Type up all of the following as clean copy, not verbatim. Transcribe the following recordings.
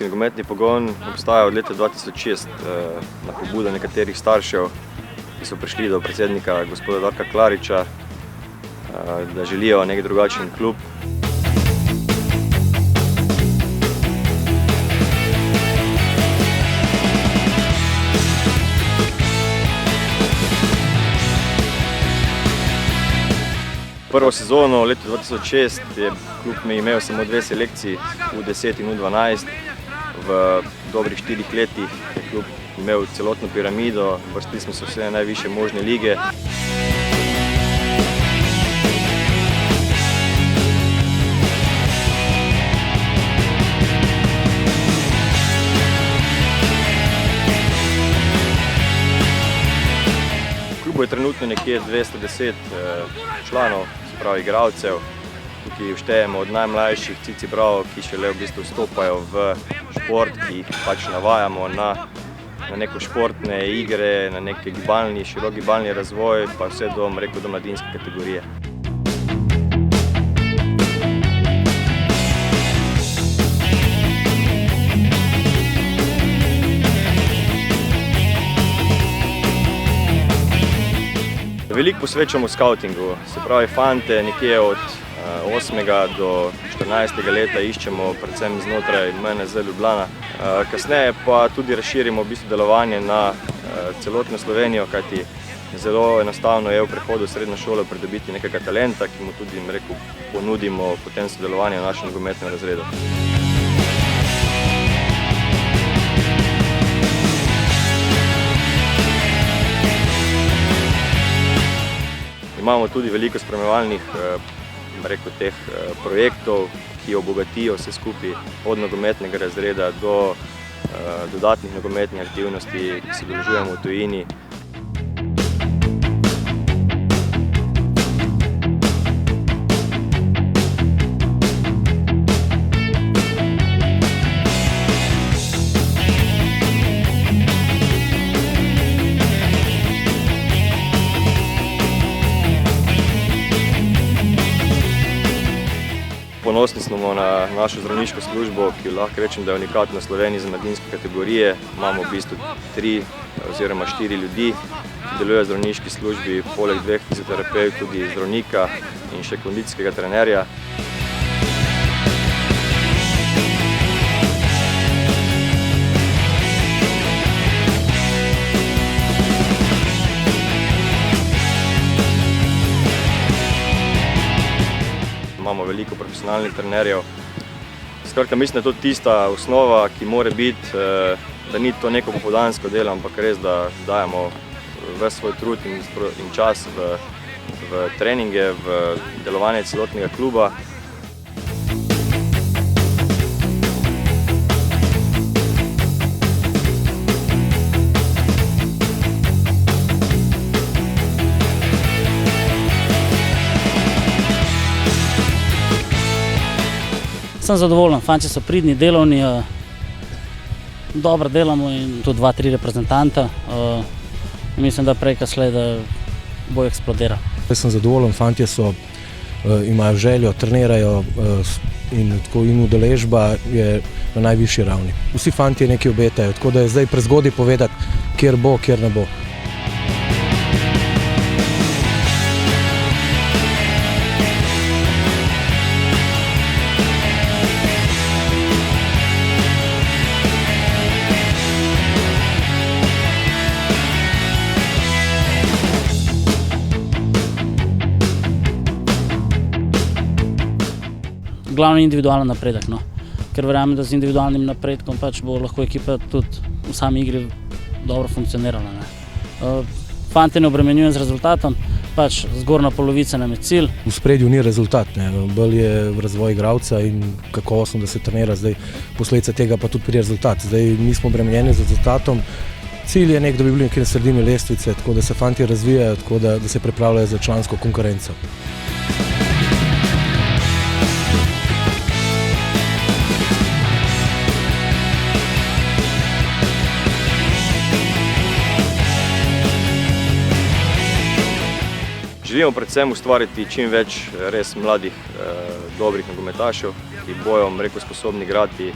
mladinski nogometni pogon obstaja od leta 2006 na pobudo nekaterih staršev, ki so prišli do predsednika gospoda Darka Klariča, da želijo nek drugačen klub. Prvo sezono v letu 2006 je klub imel samo 2 selekciji, U10 in U12. V dobrih 4 letih je klub imel celotno piramido, vrstili smo se vse na najvišje možne lige. V klubu je trenutno nekje 210 članov, se pravi igralcev. Tukaj štejemo od najmlajših Cici Bravo, ki šele v bistvu vstopajo v šport, ki jih pač navajamo na neko športne igre, na neki širok gibalni razvoj, pa vse do mladinske kategorije. Veliko posvečamo skautingu, se pravi fante nekje od 8. do 14. leta iščemo predvsem znotraj MNZ Ljubljana. Kasneje pa tudi razširimo v bistvu delovanje na celotno Slovenijo, kajti zelo enostavno je v prehodu v srednjo šolo pridobiti nekega talenta, ki mu tudi ponudimo potem sodelovanje v našem nogometnem razredu. Imamo tudi veliko spremljevalnih teh projektov, ki obogatijo vse skupaj od nogometnega razreda do dodatnih nogometnih aktivnosti, ki se udeležujemo v tujini. Ponosni smo na našo zdravniško službo, ki lahko rečem, da je unikatna v Sloveniji za mladinske kategorije. Imamo v bistvu 3 oziroma 4 ljudi, ki delujejo v zdravniški službi, poleg 2 fizioterapevtov, tudi zdravnika in še kondicijskega trenerja. Imamo veliko profesionalnih trenerjev. Skratka, mislim, da je to tista osnova, ki mora biti, da ni to neko popoldansko delo, ampak res, da dajemo ves svoj trud in čas v treninge, v delovanje celotnega kluba. Sem zadovoljen, fantje so pridni, delovni, dobro delamo in tudi 2-3 reprezentanta. Mislim, da prej kasneje, da bo eksplodiral. Jaz sem zadovoljen, fantje imajo željo, trenirajo in udeležba je na najvišji ravni. Vsi fantje nekaj obetajo, tako da je zdaj prezgodaj povedati, kjer bo, kjer ne bo. Glavno individualen napredek, ker verjamem, da z individualnim napredkom bo lahko ekipa tudi v sami igri dobro funkcionirala. Fante ne obremenjujem z rezultatom, zgornja polovica nam je cilj. V spredju ni rezultat, bolj je v razvoj igralca in kakovostno, da se trenira, zdaj posledica tega pa tudi pri rezultat. Zdaj nismo obremenjeni z rezultatom, cilj je da bi bili nekje na sredini lestvice, tako da se fantje razvijajo, tako da se pripravljajo za člansko konkurenco. Želimo predvsem ustvariti čim več res mladih, dobrih nogometašev, ki bojo, sposobni igrati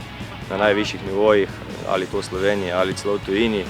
na najvišjih nivojih, ali to v Sloveniji ali celo v tujini.